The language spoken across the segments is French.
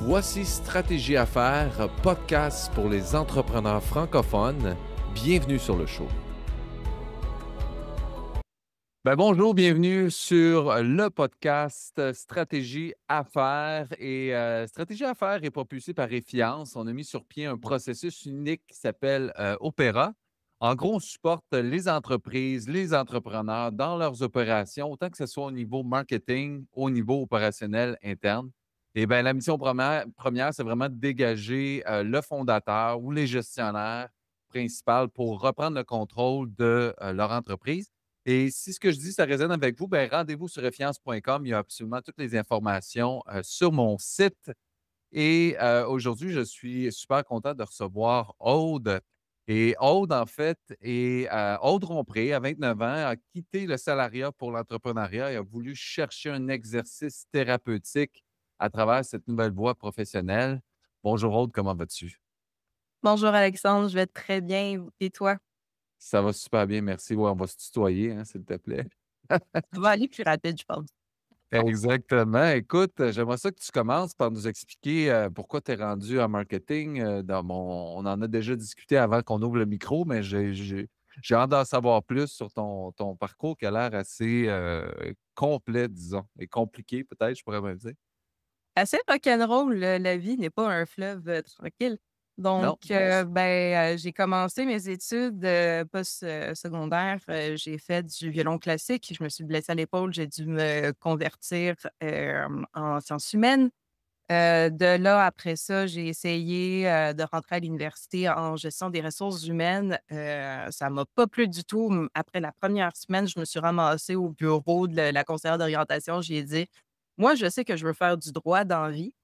Voici Stratégie à faire, podcast pour les entrepreneurs francophones. Bienvenue sur le show. Bonjour, bienvenue sur le podcast Stratégie à faire. Et Stratégie à faire est propulsé par Effiance. On a mis sur pied un processus unique qui s'appelle Opéra. En gros, on supporte les entreprises, les entrepreneurs dans leurs opérations, autant que ce soit au niveau marketing, au niveau opérationnel interne. Et bien, la mission première, c'est vraiment de dégager le fondateur ou les gestionnaires principaux pour reprendre le contrôle de leur entreprise. Et si ce que je dis, ça résonne avec vous, bien, rendez-vous sur effiance.com. Il y a absolument toutes les informations sur mon site. Et aujourd'hui, je suis super content de recevoir Aude. Et Aude, en fait, est Aude Rompré, à 29 ans, a quitté le salariat pour l'entrepreneuriat et a voulu chercher un exercice thérapeutique à travers cette nouvelle voie professionnelle. Bonjour Aude, comment vas-tu? Bonjour Alexandre, je vais très bien. Et toi? Ça va super bien, merci. Ouais, on va se tutoyer, hein, s'il te plaît. Ça va aller plus rapide, je pense. Exactement. Écoute, j'aimerais ça que tu commences par nous expliquer pourquoi tu es rendu en marketing. On en a déjà discuté avant qu'on ouvre le micro, mais j'ai hâte d'en savoir plus sur ton parcours qui a l'air assez complet, disons, et compliqué, peut-être, je pourrais même dire. Assez rock'n'roll, la vie n'est pas un fleuve tranquille. Donc, Non? j'ai commencé mes études post-secondaires. J'ai fait du violon classique. Je me suis blessée à l'épaule. J'ai dû me convertir en sciences humaines. De là, après ça, j'ai essayé de rentrer à l'université en gestion des ressources humaines. Ça m'a pas plu du tout. Après la première semaine, je me suis ramassée au bureau de la conseillère d'orientation. J'ai dit, moi, je sais que je veux faire du droit dans la vie.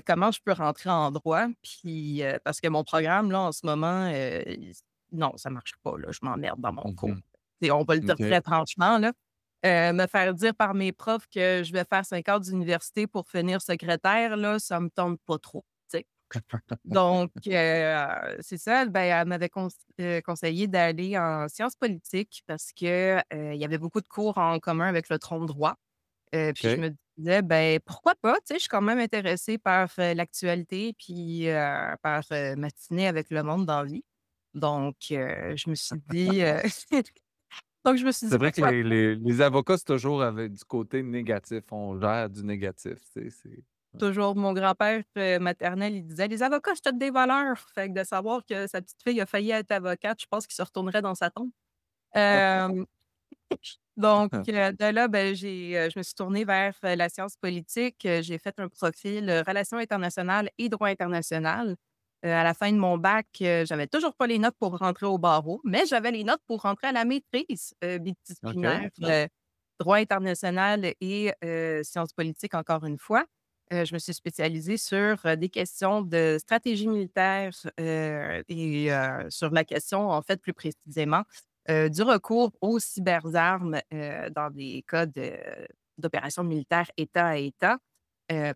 Comment je peux rentrer en droit? Puis, parce que mon programme, là, en ce moment, non, ça marche pas. Là, je m'emmerde dans mon cours. Mhm. Et on va le dire OK. très franchement, là. Me faire dire par mes profs que je vais faire 5 heures d'université pour finir secrétaire, là, ça me tente pas trop, tu sais. Donc, c'est ça, elle m'avait conseillé d'aller en sciences politiques parce que, il y avait beaucoup de cours en commun avec le tronc droit. Puis je OK. me disais: pourquoi pas?» Tu sais, je suis quand même intéressée par, l'actualité puis, par, m'astiner avec le monde dans la vie. Donc, je me suis dit, donc je me suis dit: C'est vrai que «Pourquoi les avocats, c'est toujours avec du côté négatif. On gère du négatif. Ouais. Toujours mon grand-père, maternel, il disait: «Les avocats, c'est tous des voleurs». Fait que de savoir que sa petite fille a failli être avocate, je pense qu'il se retournerait dans sa tombe. Hem, donc, de là, je me suis tournée vers, la science politique. J'ai fait un profil, relations internationales et droit international. À la fin de mon bac, j'avais toujours pas les notes pour rentrer au barreau, mais j'avais les notes pour rentrer à la maîtrise, OK. bidisciplinaire, droit international et sciences politiques encore une fois. Je me suis spécialisée sur, des questions de stratégie militaire, sur la question, en fait, plus précisément, du recours aux cyberarmes, dans des cas d'opérations militaires État à État.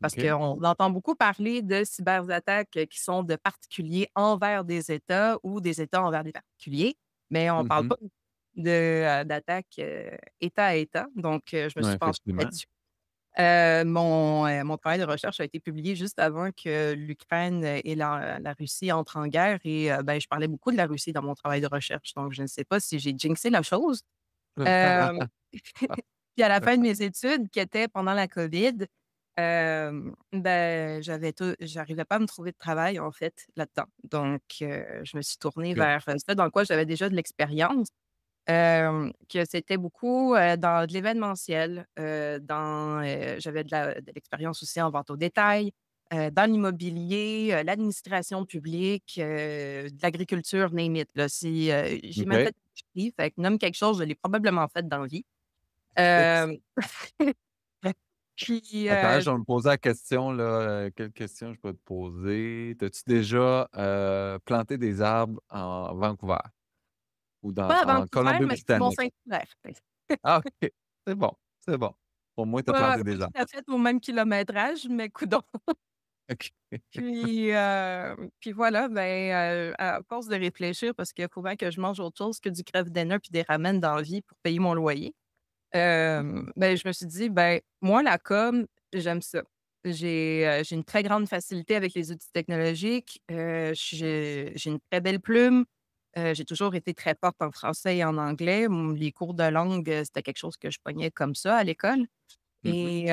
Parce OK. qu'on entend beaucoup parler de cyberattaques qui sont de particuliers envers des États ou des États envers des particuliers, mais on ne parle Mhm. pas d'attaques, État à État. Donc, je me Oui, suis penchée effectivement. là-dessus. Mon travail de recherche a été publié juste avant que l'Ukraine et la Russie entrent en guerre et je parlais beaucoup de la Russie dans mon travail de recherche, donc je ne sais pas si j'ai jinxé la chose. Hem, puis à la fin de mes études, qui étaient pendant la COVID, j'arrivais pas à me trouver de travail, en fait, là-dedans. Donc je me suis tournée OK. vers ça dans quoi j'avais déjà de l'expérience. Que c'était beaucoup, dans de l'événementiel, j'avais de l'expérience aussi en vente au détail, dans l'immobilier, l'administration publique, de l'agriculture, name it, là. J'ai même OK. fait l'épicerie, fait que nomme quelque chose, je l'ai probablement fait dans la vie. Hem, puis, Attends, je vais me poser la question, là, quelle question je peux te poser? T'as-tu déjà, planté des arbres en Vancouver ou pas à en Vancouver, mais sur Colombie-Britannique? Mont-Saint-Hilaire. Ah, OK, c'est bon, c'est bon. Au moins, tu as Pas planté des tout arbres. à fait au même kilométrage, mais coudonc. OK. Puis voilà, à force de réfléchir parce qu'il faut bien que je mange autre chose que du Kraft Dinner puis des ramen dans la vie pour payer mon loyer. Je me suis dit: «Moi, la com, j'aime ça. J'ai une très grande facilité avec les outils technologiques. J'ai une très belle plume. J'ai toujours été très forte en français et en anglais. Les cours de langue, c'était quelque chose que je pognais comme ça à l'école Mmh. et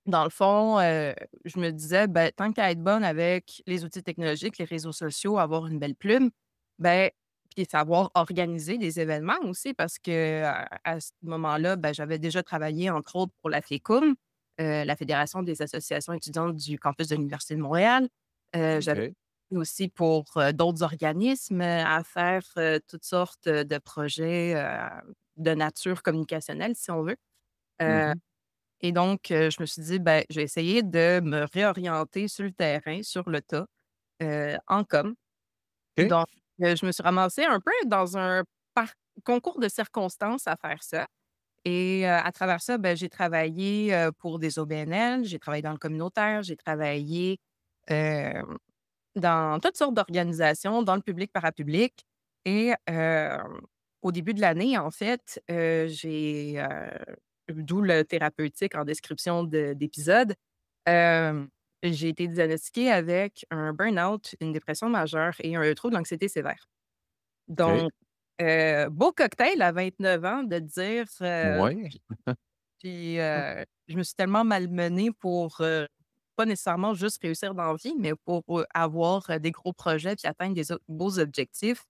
dans le fond, je me disais, ben, tant qu'à être bonne avec les outils technologiques, les réseaux sociaux, avoir une belle plume, ben, puis savoir organiser des événements aussi parce que à ce moment-là, ben, j'avais déjà travaillé, entre autres, pour la FECUM, la Fédération des associations étudiantes du campus de l'Université de Montréal. J'avais OK. aussi pour, d'autres organismes, à faire, toutes sortes, de projets, de nature communicationnelle, si on veut. Euh, Mmh. et donc, je me suis dit: «Ben, je vais essayer de me réorienter sur le terrain, sur le tas, en com». OK. Donc, je me suis ramassée un peu dans un par concours de circonstances à faire ça et à travers ça, ben, j'ai travaillé, pour des OBNL, j'ai travaillé dans le communautaire, j'ai travaillé, hem, dans toutes sortes d'organisations, dans le public, parapublic et au début de l'année, en fait, d'où le thérapeutique en description d'épisode. Hem, j'ai été diagnostiquée avec un burn-out, une dépression majeure et un trouble d'anxiété sévère. OK. Donc, beau cocktail à 29 ans de dire, Ouais. puis, je me suis tellement malmenée pour, pas nécessairement juste réussir dans la vie, mais pour, avoir, des gros projets puis atteindre des beaux objectifs,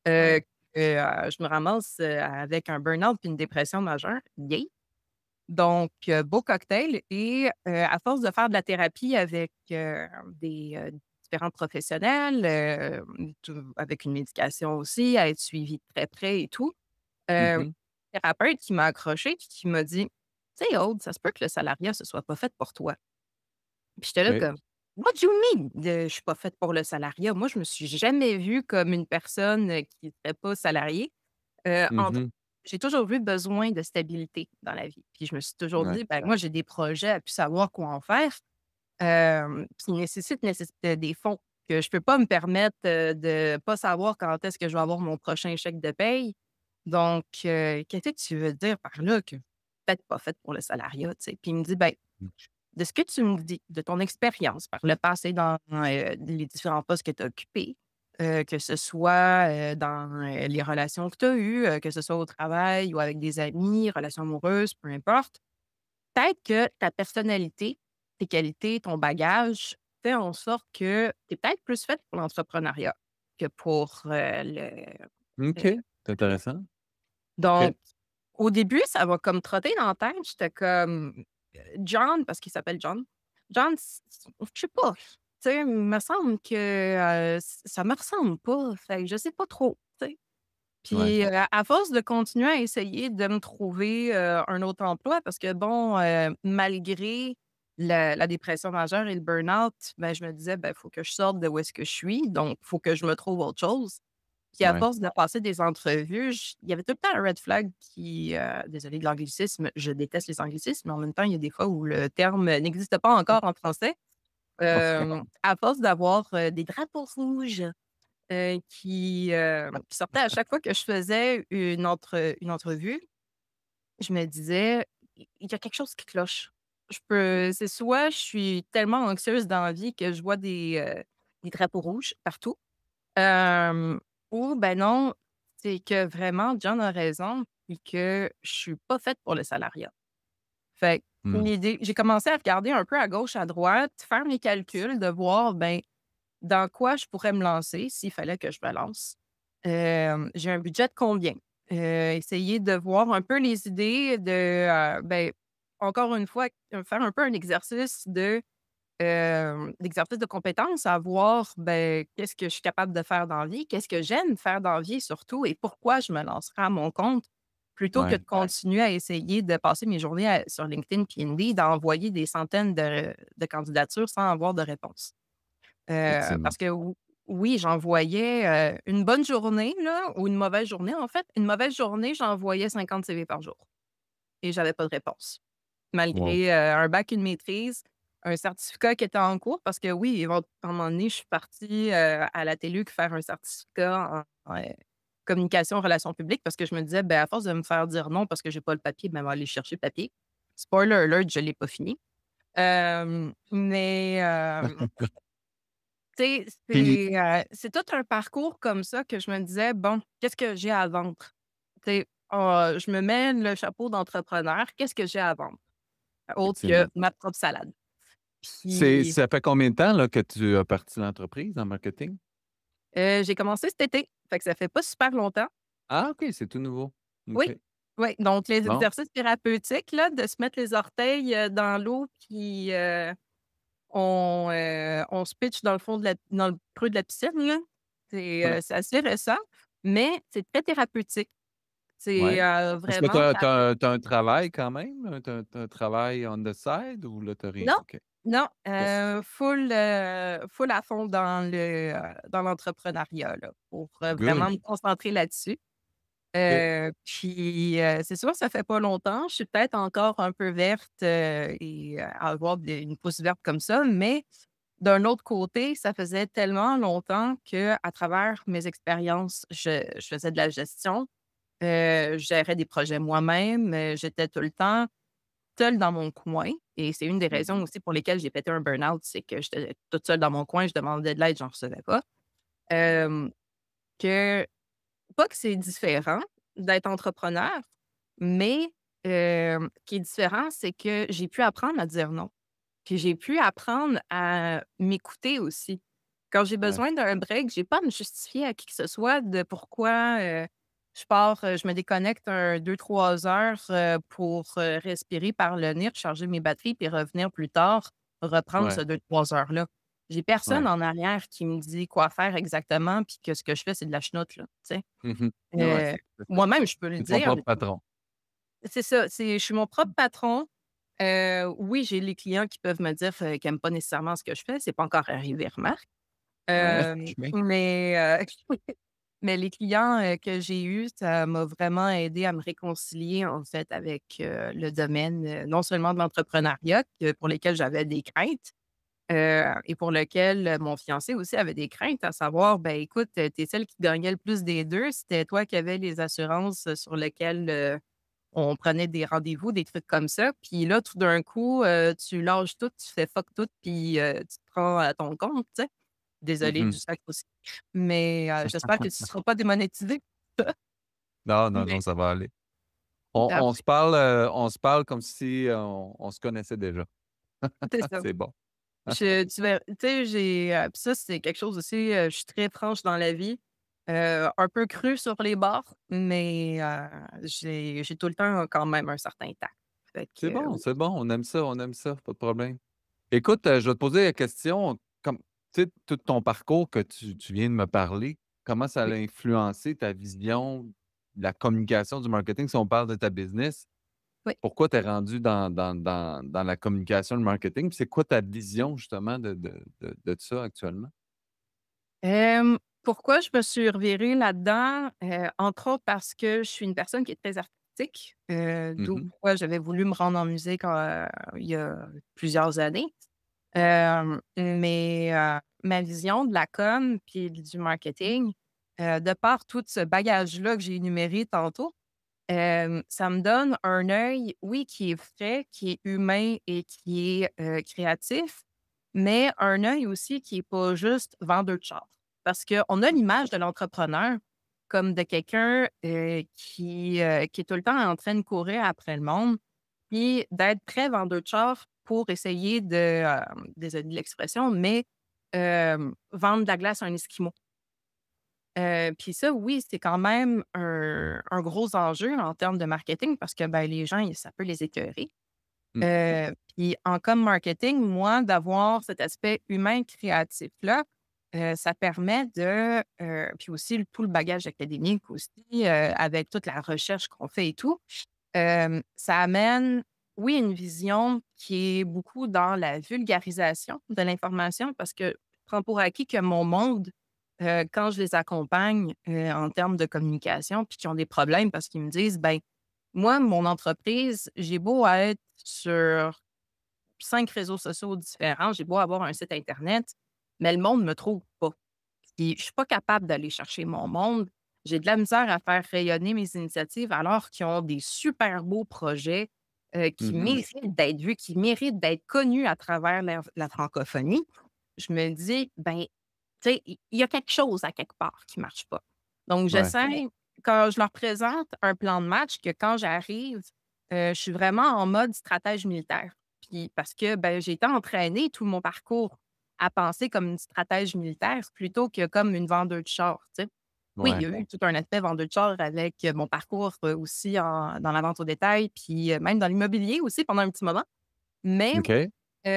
heu, Ouais. je me ramasse, avec un burn-out puis une dépression majeure. Yay! Donc, beau cocktail et à force de faire de la thérapie avec, des, différents professionnels, avec une médication aussi, à être suivi de très près et tout, Mmh. thérapeute qui m'a accroché puis qui m'a dit: «Tu sais, Aude, ça se peut que le salariat, ce soit pas fait pour toi». Puis j'étais là OK. comme: «What do you mean, je suis pas faite pour le salariat?» Moi, je me suis jamais vue comme une personne, qui serait pas salariée. Entre Mmh. j'ai toujours eu besoin de stabilité dans la vie. Puis je me suis toujours Ouais. dit: «Ben, moi, j'ai des projets à plus savoir quoi en faire, qui nécessitent des fonds que je peux pas me permettre, de pas savoir quand est-ce que je vais avoir mon prochain chèque de paye. Donc, qu'est-ce que tu veux dire par là que peut-être pas faite pour le salariat?» Tu sais? Puis il me dit: «Ben, Mmh. de ce que tu me dis, de ton expérience par le passé dans, les différents postes que tu as occupés, que ce soit, dans, les relations que tu as eues, que ce soit au travail ou avec des amis, relations amoureuses, peu importe. Peut-être que ta personnalité, tes qualités, ton bagage fait en sorte que tu es peut-être plus faite pour l'entrepreneuriat que pour, OK. le C'est intéressant. OK. donc au début, ça m'a comme trotté dans la tête. J'étais comme, John, parce qu'il s'appelle John. John, je sais pas, tu sais, il me semble que, ça me ressemble pas, fait que je sais pas trop, tu sais. Ouais. Puis, à force de continuer à essayer de me trouver, un autre emploi parce que bon, malgré la dépression majeure et le burn-out, ben, je me disais: «Ben, il faut que je sorte de où est-ce que je suis, donc il faut que je me trouve autre chose». Puis à Ouais. force de passer des entrevues, il y avait tout le temps un red flag qui, désolée de l'anglicisme, je déteste les anglicismes, mais en même temps, il y a des fois où le terme n'existe pas encore en français. À force d'avoir, des drapeaux rouges, qui sortaient à chaque fois que je faisais une entrevue, je me disais: «Il y a quelque chose qui cloche». C'est soit je suis tellement anxieuse dans la vie que je vois des drapeaux rouges partout. Hem, ou ben non, c'est que vraiment John a raison et que je suis pas faite pour le salariat. Fait que Mmh. l'idée j'ai commencé à regarder un peu à gauche, à droite, faire mes calculs, de voir, ben, dans quoi je pourrais me lancer s'il fallait que je me lance. J'ai un budget de combien? Essayer de voir un peu les idées de, ben, encore une fois, faire un peu un exercice d'exercice de compétences, à voir, ben, qu'est-ce que je suis capable de faire dans la vie, qu'est-ce que j'aime faire dans la vie surtout et pourquoi je me lancerai à mon compte, plutôt que de Ouais. continuer à essayer de passer mes journées sur LinkedIn puis Indeed à envoyer des centaines de candidatures sans avoir de réponse. Effectivement. Parce que oui, j'envoyais, une bonne journée là ou une mauvaise journée en fait. Une mauvaise journée, j'envoyais 50 CV par jour et j'avais pas de réponse. Wow. Malgré, un bac, une maîtrise, un certificat qui était en cours parce que oui, à un moment donné, je suis partie, à la TELUC faire un certificat en, communication, relations publiques parce que je me disais: «Ben, à force de me faire dire non parce que j'ai pas le papier, ben, on va aller chercher le papier». Spoiler alert, je l'ai pas fini. Mais tu sais, Puis c'est tout un parcours comme ça que je me disais: «Bon, qu'est-ce que j'ai à vendre?» Tu sais, je me mets le chapeau d'entrepreneur, qu'est-ce que j'ai à vendre? Autre que effectivement. ma propre salade. C'est Puis, ça fait combien de temps, là, que tu as parti l'entreprise en marketing? j'ai commencé cet été, fait que ça fait pas super longtemps. Ah OK, c'est tout nouveau. Oui, OK. oui, donc les Bon, exercices thérapeutiques là, de se mettre les orteils, dans l'eau puis, on se pitch dans le fond dans le creux de la piscine là, ouais, c'est assez récent, mais c'est très thérapeutique. C'est, ouais. Est-ce que tu vraiment as ça un travail quand même? Tu as un travail on the side ou là, tu as rien? non, OK. non, OK. full à fond dans l'entrepreneuriat là, pour, vraiment Good. me concentrer là-dessus. OK. C'est sûr, ça fait pas longtemps. Je suis peut-être encore un peu verte, à avoir une pousse verte comme ça, mais d'un autre côté, ça faisait tellement longtemps que à travers mes expériences, je faisais de la gestion, je gérais des projets moi-même, j'étais tout le temps seule dans mon coin et c'est une des raisons Mmh. aussi pour lesquelles j'ai pété un burn-out, c'est que j'étais toute seule dans mon coin, je demandais de l'aide, j'en recevais pas. Hem, que Pas que c'est différent d'être entrepreneur, mais qui est différent, c'est que j'ai pu apprendre à dire non. Puis j'ai pu apprendre à m'écouter aussi. Quand j'ai Ouais, besoin d'un break, j'ai pas à me justifier à qui que ce soit de pourquoi, je pars, je me déconnecte un 2-3 heures, pour, respirer par le nez, recharger mes batteries, puis revenir plus tard, reprendre ce ouais, 2-3 heures-là. J'ai personne ouais. en arrière qui me dit quoi faire exactement, puis que ce que je fais, c'est de la chenoute, là, tu sais? Mmh. Ouais, Heu, c'est ça. Moi-même, je peux le Tu ton dire. propre patron. C'est ça, je suis mon propre patron. Oui, j'ai les clients qui peuvent me dire, qu'ils aiment pas nécessairement ce que je fais. C'est pas encore arrivé, remarque. Ouais, OK. Mais les clients, que j'ai eus, ça m'a vraiment aidé à me réconcilier, en fait, avec, le domaine, non seulement de l'entrepreneuriat que pour lesquels j'avais des craintes, et pour lequel, mon fiancé aussi avait des craintes, à savoir, ben, écoute, tu es celle qui gagnait le plus des 2. C'était toi qui avais les assurances, sur lesquelles, on prenait des rendez-vous, des trucs comme ça. Puis là, tout d'un coup, tu lâches tout, tu fais fuck tout, puis, tu te prends à ton compte, tu sais. Désolée Mmh. du sac aussi. Mais, j'espère que tu ne seras pas démonétisé. Non, non, non, Mais ça va aller. On parfait, on se parle comme si on se connaissait déjà. c'est ça. C'est bon. Tu sais, puis ça, c'est quelque chose aussi, je suis très franche dans la vie, un peu crue sur les bords, mais, j'ai tout le temps quand même un certain tact. Fait que, C'est bon, on aime ça, pas de problème. Écoute, je vais te poser la question, comme tu sais, tout ton parcours que tu viens de me parler, comment ça a oui, influencé ta vision de la communication, du marketing? Si on parle de ta business, oui. pourquoi tu es rendu dans la communication, le marketing? Puis c'est quoi ta vision justement de ça actuellement? Pourquoi je me suis revirée là-dedans? Entre autres parce que je suis une personne qui est très artistique, d'où Mmh. pourquoi j'avais voulu me rendre en musique, il y a plusieurs années. Mais ma vision de la com puis du marketing, de par tout ce bagage-là que j'ai énuméré tantôt, ça me donne un œil, oui, qui est frais, qui est humain et qui est, créatif, mais un œil aussi qui est pas juste vendeur de char. Parce qu'on a l'image de l'entrepreneur comme de quelqu'un, qui est tout le temps en train de courir après le monde, puis d'être très vendeur de char pour essayer désolée de l'expression, mais vendre de la glace à un esquimau. Puis ça, oui, c'est quand même un gros enjeu en termes de marketing parce que, ben, les gens, ça peut les écœurer. Mmh. Puis en com marketing, moi, d'avoir cet aspect humain créatif-là, ça permet puis aussi tout le bagage académique aussi, avec toute la recherche qu'on fait et tout, ça amène, oui, une vision qui est beaucoup dans la vulgarisation de l'information parce que je prends pour acquis que mon monde, quand je les accompagne, en termes de communication, puis qui ont des problèmes parce qu'ils me disent: «Ben, moi, mon entreprise, j'ai beau être sur 5 réseaux sociaux différents, j'ai beau avoir un site internet, mais le monde me trouve pas. Puis je suis pas capable d'aller chercher mon monde. J'ai de la misère à faire rayonner mes initiatives alors qu'ils ont des super beaux projets, qui Mmh. mérite d'être vu, qui mérite d'être connu à travers la francophonie, je me dis: «Ben, tu sais, il y a quelque chose à quelque part qui marche pas». Donc Ouais. j'essaie, quand je leur présente un plan de match, que quand j'arrive, je suis vraiment en mode stratège militaire. Puis parce que, ben, j'ai été entraînée tout mon parcours à penser comme une stratège militaire plutôt que comme une vendeuse de char, tu sais? Oui, il y Ouais. a eu tout un aspect vendeur de char avec, mon parcours, aussi dans la vente au détail, puis, même dans l'immobilier aussi pendant un petit moment. Mais, OK. tu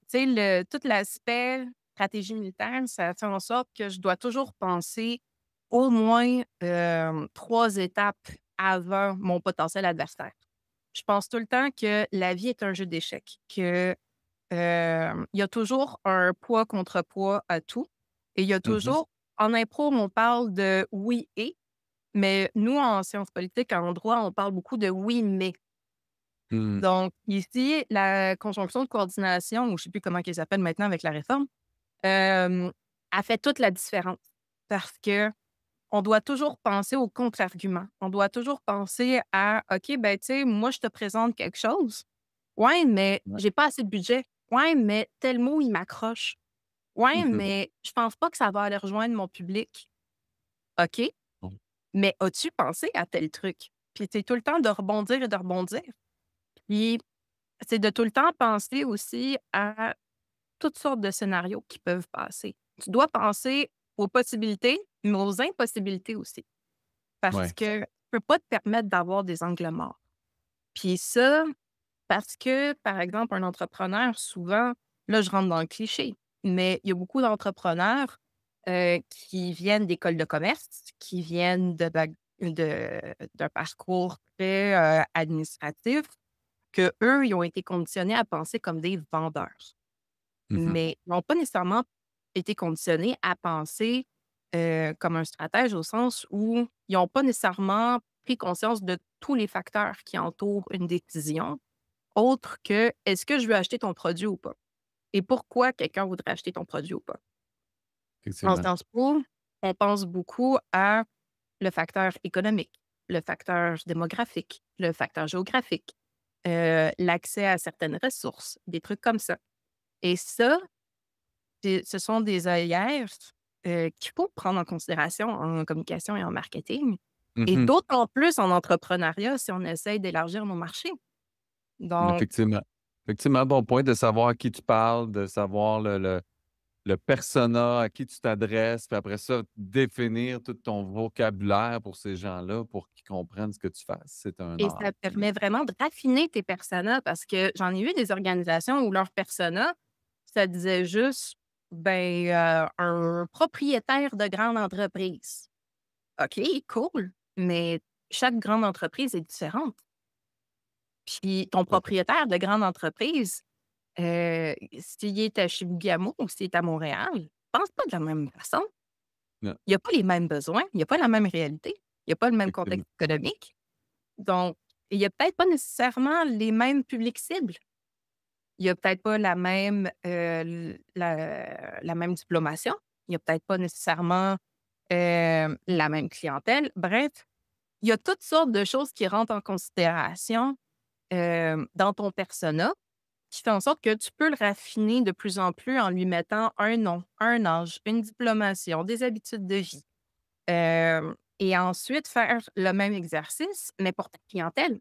sais, tout l'aspect stratégie militaire, ça fait en sorte que je dois toujours penser au moins, 3 étapes avant mon potentiel adversaire. Je pense tout le temps que la vie est un jeu d'échecs, que, il y a toujours un poids contre poids à tout et il y a Mmh. toujours en impro, on parle de «oui et», mais nous, en sciences politiques, en droit, on parle beaucoup de «oui, mais». Mmh. Donc ici, la conjonction de coordination, ou je ne sais plus comment qu'elle s'appelle maintenant avec la réforme, a fait toute la différence parce que on doit toujours penser au contre-argument. On doit toujours penser à: «OK, ben, tu sais, moi, je te présente quelque chose. Ouais, mais Ouais. j'ai pas assez de budget. Ouais, mais tel mot, il m'accroche. Ouais, Mmh. mais je pense pas que ça va aller rejoindre mon public. OK, Bon. mais as-tu pensé à tel truc?» Puis c'est tout le temps de rebondir et de rebondir. Puis c'est de tout le temps penser aussi à toutes sortes de scénarios qui peuvent passer. Tu dois penser aux possibilités, mais aux impossibilités aussi. Parce Ouais. que tu peux pas te permettre d'avoir des angles morts. Puis ça, parce que, par exemple, un entrepreneur, souvent, là, je rentre dans le cliché, mais il y a beaucoup d'entrepreneurs, qui viennent d'écoles de commerce, qui viennent d'un parcours très, administratif, qu'eux, ils ont été conditionnés à penser comme des vendeurs. Mmh. Mais ils n'ont pas nécessairement été conditionnés à penser, comme un stratège au sens où ils n'ont pas nécessairement pris conscience de tous les facteurs qui entourent une décision, autre que: «Est-ce que je veux acheter ton produit ou pas?» Et pourquoi quelqu'un voudrait acheter ton produit ou pas? En Effectivement. Sciences Po, on pense beaucoup à le facteur économique, le facteur démographique, le facteur géographique, l'accès à certaines ressources, des trucs comme ça. Et ça, ce sont des œillères, qu'il faut prendre en considération en communication et en marketing, et Mmh. d'autant plus en entrepreneuriat si on essaye d'élargir nos marchés. Donc Effectivement. Effectivement, bon point de savoir à qui tu parles, de savoir le persona à qui tu t'adresses, puis après ça, définir tout ton vocabulaire pour ces gens-là, pour qu'ils comprennent ce que tu fais. C'est un et art. ça permet vraiment de raffiner tes personas parce que j'en ai vu des organisations où leur persona, ça disait juste, ben, un propriétaire de grande entreprise. OK, cool, mais chaque grande entreprise est différente. Puis ton Tout à fait. propriétaire de grande entreprise, s'il est à Chibougamau ou s'il est à Montréal, il pense pas de la même façon. Non, Il a pas les mêmes besoins, il a pas la même réalité, il a pas le même effectivement. contexte économique. Donc, il y a peut-être pas nécessairement les mêmes publics cibles. Il y a peut-être pas la même, la même diplomation. Il y a peut-être pas nécessairement, la même clientèle. Bref, il y a toutes sortes de choses qui rentrent en considération, dans ton persona, qui fait en sorte que tu peux le raffiner de plus en plus en lui mettant un nom, un âge, une diplomation, des habitudes de vie. Et ensuite faire le même exercice, mais pour ta clientèle.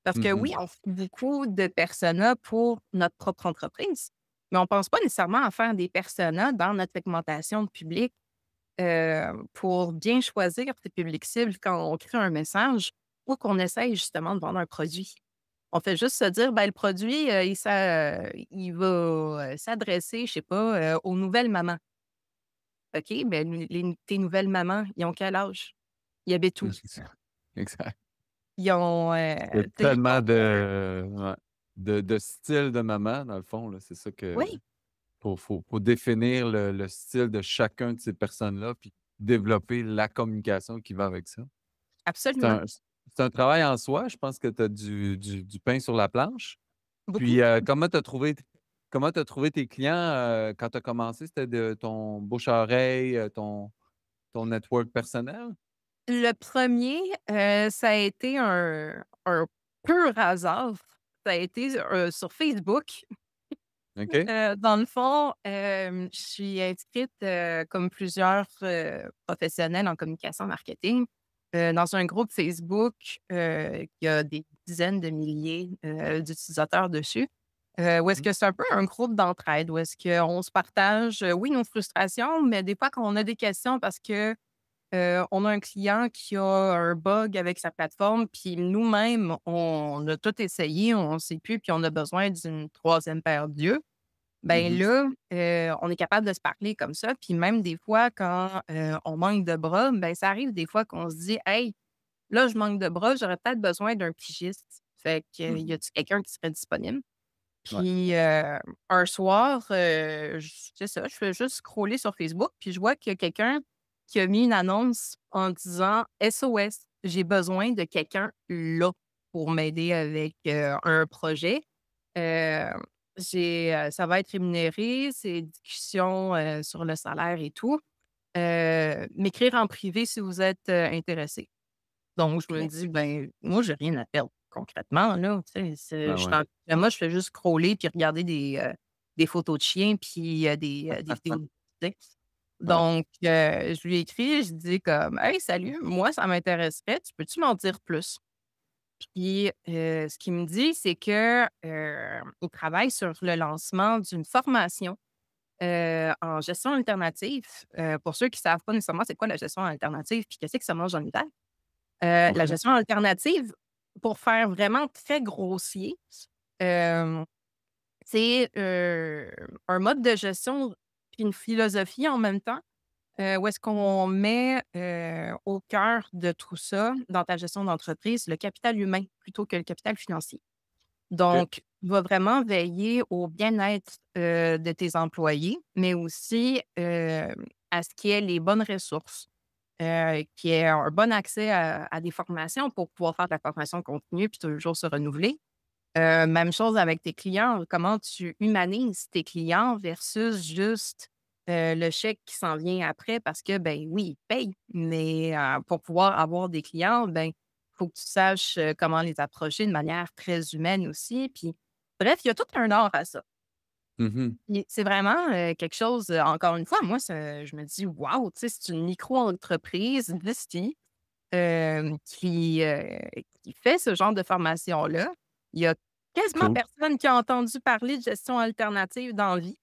Parce que Mmh. oui, on fait beaucoup de personas pour notre propre entreprise, mais on pense pas nécessairement à faire des personas dans notre segmentation de public, pour bien choisir tes publics cibles quand on crée un message ou qu'on essaye justement de vendre un produit. On fait juste se dire, ben, le produit, il va, s'adresser, je sais pas, aux nouvelles mamans. OK, ben, tes nouvelles mamans, ils ont quel âge? Ils habitent où? Exact. Ils ont, Il y a tu sais, tellement de ouais, de styles de maman, dans le fond, là. C'est ça que oui, faut définir le style de chacun de ces personnes-là, puis développer la communication qui va avec ça. C'est absolument. un c'est un travail en soi. Je pense que tu as du pain sur la planche. Beaucoup. Puis, comment tu trouvé tes clients, quand tu as commencé? C'était de ton bouche à oreille, ton network personnel? Le premier, ça a été un pur hasard, ça a été, sur Facebook. OK. Dans le fond, je suis inscrite, comme plusieurs, professionnels en communication marketing, dans un groupe Facebook, qui a des dizaines de milliers, d'utilisateurs dessus, où est-ce Mmh. que c'est un peu un groupe d'entraide, où est-ce qu'on se partage, oui, nos frustrations, mais des fois quand on a des questions parce que, on a un client qui a un bug avec sa plateforme, puis nous-mêmes, on a tout essayé, on ne sait plus, puis on a besoin d'une troisième paire d'yeux. Ben Mmh. là, on est capable de se parler comme ça, puis même des fois quand, on manque de bras, ben ça arrive des fois qu'on se dit: «Hey, là, je manque de bras, j'aurais peut-être besoin d'un pigiste. Fait que, y Mmh. a-tu quelqu'un qui serait disponible?» Ouais. Puis, un soir, j c'est ça, je fais juste scroller sur Facebook, puis je vois qu'il y a quelqu'un qui a mis une annonce en disant: «SOS, j'ai besoin de quelqu'un là pour m'aider avec, un projet. Heu, ça va être rémunéré, c'est discussion, sur le salaire et tout. M'écrire en privé si vous êtes, intéressé». Donc je me OK. dis: «Ben, moi, j'ai rien à perdre concrètement, là». Tu sais, Ben je suis ouais. en pyjama, je fais juste scroller puis regarder des photos de chiens puis, des vidéos de tu sais. Ouais. Donc je lui écris, je dis comme: «Hey, salut, moi, ça m'intéresserait, tu peux-tu m'en dire plus?» Puis, ce qu'il me dit, c'est que, il travaille sur le lancement d'une formation, en gestion alternative. Pour ceux qui ne savent pas nécessairement c'est quoi la gestion alternative puis qu'est-ce que ça mange en hiver. La Ouais. gestion alternative, pour faire vraiment très grossier, hem, c'est, un mode de gestion puis une philosophie en même temps, où est-ce qu'on met, au cœur de tout ça, dans ta gestion d'entreprise, le capital humain plutôt que le capital financier. OK. Donc, il va vraiment veiller au bien-être, de tes employés, mais aussi, à ce qu'il y ait les bonnes ressources, qu'il y ait un bon accès à des formations pour pouvoir faire de la formation continue puis toujours se renouveler. Même chose avec tes clients, comment tu humanises tes clients versus juste, le chèque qui s'en vient après parce que, ben oui, ils payent, mais pour pouvoir avoir des clients, ben, il faut que tu saches, comment les approcher de manière très humaine aussi. Puis bref, il y a tout un art à ça. Mmh. Puis c'est vraiment, quelque chose, encore une fois, moi, ça je me dis: «Waouh!» Tu sais, c'est une micro-entreprise investie, qui fait ce genre de formation-là. Il y a quasiment Cool. personne qui a entendu parler de gestion alternative dans la vie,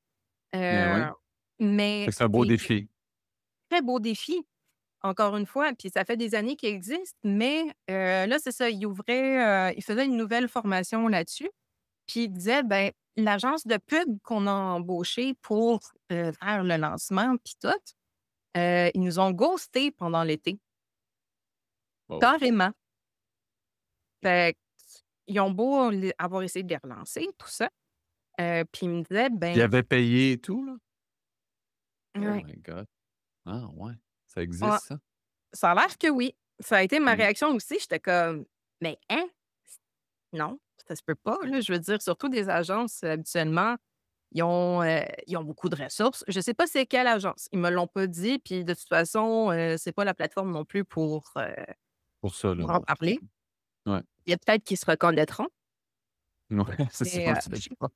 Ben heu, oui. Fait mais que c'est un beau c'est défi. très beau défi, encore une fois, puis ça fait des années qu'il existe, mais là, c'est ça, il faisait une nouvelle formation là-dessus, puis il disait: «Ben, l'agence de pub qu'on a embauchée pour, faire le lancement puis tout, ils nous ont ghostés pendant l'été, Oh. carrément». Fait qu'ils ont beau avoir essayé de les relancer, tout ça, puis il me disait: Il «Ben». avait payé et tout, là? Oh Ouais, my god. Ah ouais, ça ouais, existe ça? ça a l'air que oui. Ça a été ma Mmh. réaction aussi, j'étais comme: «Mais hein? Non, ça se peut pas, là». Je veux dire, surtout des agences, habituellement, ils ont beaucoup de ressources. Je sais pas c'est quelle agence, ils me l'ont pas dit, puis de toute façon, c'est pas la plateforme non plus Pour ça, là, pour en ouais. parler. Ouais. Il y a peut-être qui se reconnaîtront, Ouais, c'est ça, mais on le sait pas.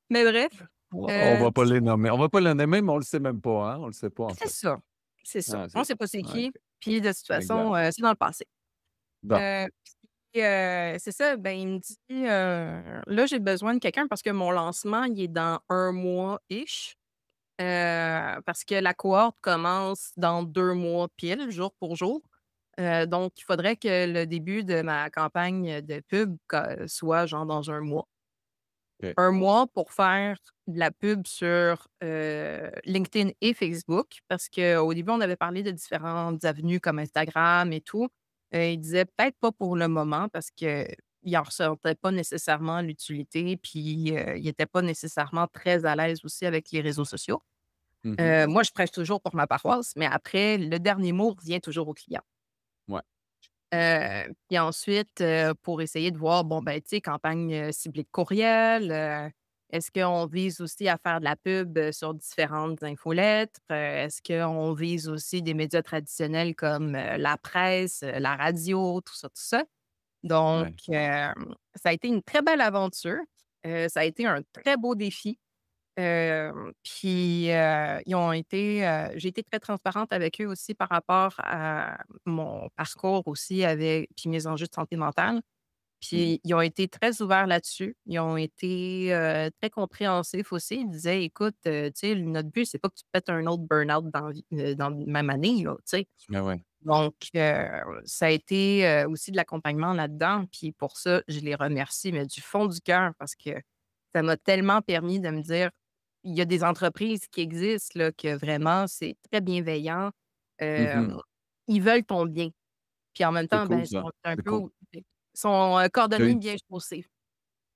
mais bref, On va pas puis les nommer. On va pas les nommer, mais on le sait même pas, hein? On le sait pas, en c'est fait. ça, c'est ça. Ah, On c'est sait ça. pas c'est Ouais, qui, OK. puis de toute Exact. façon, c'est dans le passé. Bon. Puis, c'est ça, ben, il me dit, «Là, j'ai besoin de quelqu'un parce que mon lancement, il est dans un mois-ish, parce que la cohorte commence dans 2 mois pile, jour pour jour. Donc il faudrait que le début de ma campagne de pub soit genre dans un mois». OK. Un mois pour faire de la pub sur, LinkedIn et Facebook parce qu'au début, on avait parlé de différentes avenues comme Instagram et tout. Il disait: «Peut-être pas pour le moment» parce qu'il en ressentait pas nécessairement l'utilité puis, il était pas nécessairement très à l'aise aussi avec les réseaux sociaux. Mmh mh. Moi, je prêche toujours pour ma paroisse, mais après, le dernier mot revient toujours au client. Ouais. Puis ensuite, pour essayer de voir, bon, ben, tu sais, campagne, ciblée de courriel, est-ce qu'on vise aussi à faire de la pub, sur différentes infolettres? Est-ce qu'on vise aussi des médias traditionnels comme, la presse, la radio, tout ça, tout ça? Donc, Ouais. ça a été une très belle aventure. Ça a été un très beau défi. Puis, ils ont été, j'ai été très transparente avec eux aussi par rapport à mon parcours aussi avec puis mes enjeux de santé mentale. Mmh. Puis ils ont été très ouverts là-dessus. Ils ont été, très compréhensifs aussi. Ils disaient: «Écoute, tu sais, notre but, c'est pas que tu pètes un autre burn-out dans la même année, là», tu sais? Ben ouais. Donc, ça a été, aussi de l'accompagnement là-dedans. Puis pour ça, je les remercie, mais du fond du cœur parce que ça m'a tellement permis de me dire: «Il y a des entreprises qui existent, là, que vraiment c'est très bienveillant, Mmh. ils veulent ton bien». Puis en même C'est temps, ben, cool ils ça. sont un C'est peu cool. sont, Tu as cordonniers eu bien chaussés.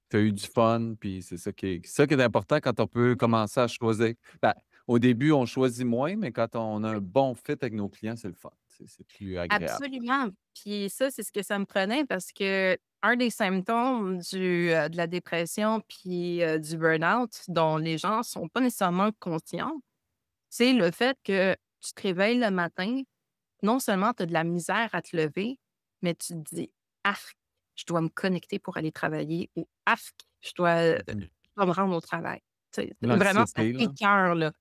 tu as eu du fun, puis c'est ça qui est important quand on peut commencer à choisir. Ben, au début, on choisit moins, mais quand on a un bon fit avec nos clients, c'est le fun. C'est plus agréable. Absolument. Puis ça, c'est ce que ça me prenait parce que un des symptômes de la dépression puis, du burn-out dont les gens sont pas nécessairement conscients, c'est le fait que tu te réveilles le matin, non seulement tu as de la misère à te lever, mais tu te dis: «Arc, je dois me connecter pour aller travailler» ou «Arc, Mmh. je dois me rendre au travail». Tu sais, vraiment, ça L'anxiété, là, t'écoeure, là.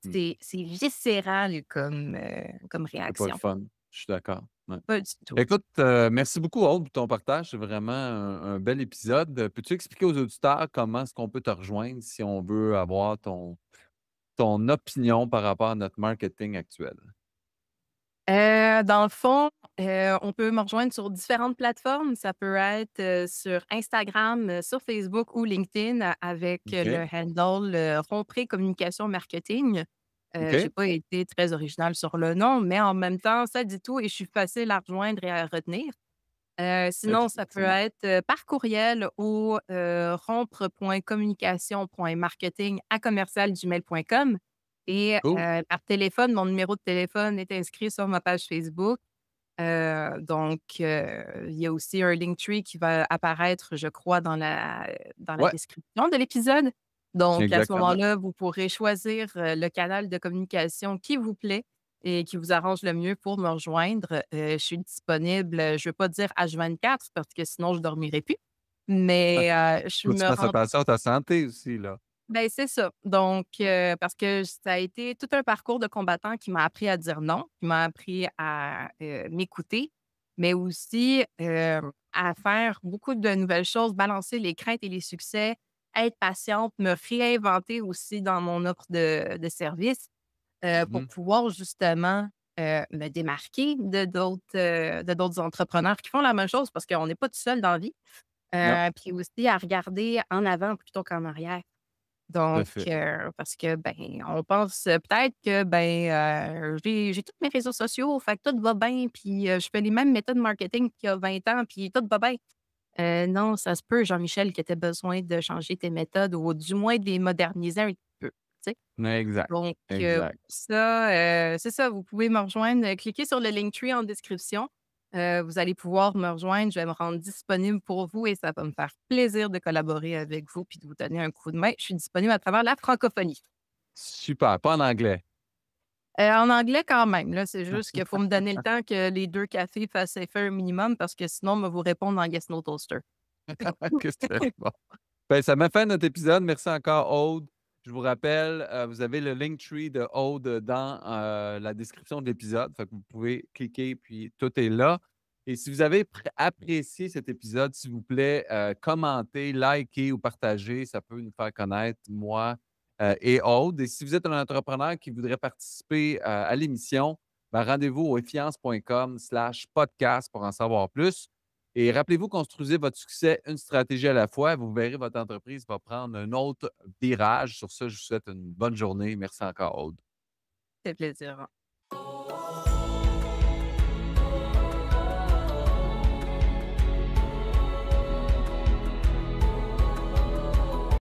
mmh, C'est viscéral comme c'est pas le réaction. fun. Je suis d'accord, ouais. Pas du tout. Écoute, merci beaucoup, Aude, pour ton partage. C'est vraiment un bel épisode. Peux-tu expliquer aux auditeurs comment est-ce qu'on peut te rejoindre si on veut avoir ton opinion par rapport à notre marketing actuel? Dans le fond, on peut me rejoindre sur différentes plateformes. Ça peut être, sur Instagram, sur Facebook ou LinkedIn avec OK. le handle, Rompré Communication Marketing. J'ai OK. pas été très originale sur le nom, mais en même temps, ça dit tout et je suis facile à rejoindre et à retenir. Sinon, ça peut Effectivement. être, par courriel au, rompre.communication.marketing@commercialgmail.com et Cool. par téléphone, mon numéro de téléphone est inscrit sur ma page Facebook. Donc, il y a aussi un Linktree qui va apparaître, je crois, dans la Ouais, description de l'épisode. Donc, à ce exactement. moment-là, vous pourrez choisir, le canal de communication qui vous plaît et qui vous arrange le mieux pour me rejoindre. Je suis disponible, je ne veux pas dire H24 parce que sinon je ne dormirai plus, mais, je Faut que tu me fasses rends attention à ta santé aussi, là. ben, c'est ça. Donc, parce que ça a été tout un parcours de combattant qui m'a appris à dire non, qui m'a appris à, m'écouter, mais aussi, à faire beaucoup de nouvelles choses, balancer les craintes et les succès, être patiente, me réinventer aussi dans mon offre de service, pour Mmh. pouvoir justement, me démarquer de d'autres entrepreneurs qui font la même chose parce qu'on n'est pas tout seul dans la vie, Non, puis aussi à regarder en avant plutôt qu'en arrière. tout à Donc, fait. parce que, ben, on pense, peut-être que, ben, j'ai tous mes réseaux sociaux, fait que tout va bien, puis, je fais les mêmes méthodes marketing qu'il y a 20 ans, puis tout va bien. Non, ça se peut, Jean-Michel, que tu aies besoin de changer tes méthodes ou du moins de les moderniser un petit peu, tu sais? Exact, Donc, exact. ça, c'est ça, vous pouvez me rejoindre, cliquez sur le Linktree en description. Vous allez pouvoir me rejoindre, je vais me rendre disponible pour vous et ça va me faire plaisir de collaborer avec vous puis de vous donner un coup de main. Je suis disponible à travers la francophonie. Super, pas en anglais. En anglais quand même, là, c'est juste qu'il faut me donner le temps que les 2 cafés fassent effet un minimum parce que sinon, me vous répondre en Yes No Toaster. Que c'est bon. Ben, ça m'a fait notre épisode. Merci encore, Aude. Je vous rappelle, vous avez le Linktree de Aude dans, la description de l'épisode. Fait que vous pouvez cliquer, puis tout est là. Et si vous avez apprécié cet épisode, s'il vous plaît, commentez, likez ou partagez. Ça peut nous faire connaître, moi, et Aude. Et si vous êtes un entrepreneur qui voudrait participer, à l'émission, ben, rendez-vous au effiance.com/podcast pour en savoir plus. Et rappelez-vous, construisez votre succès une stratégie à la fois. Vous verrez, votre entreprise va prendre un autre virage. Sur ça, je vous souhaite une bonne journée. Merci encore, Aude. C'est plaisir.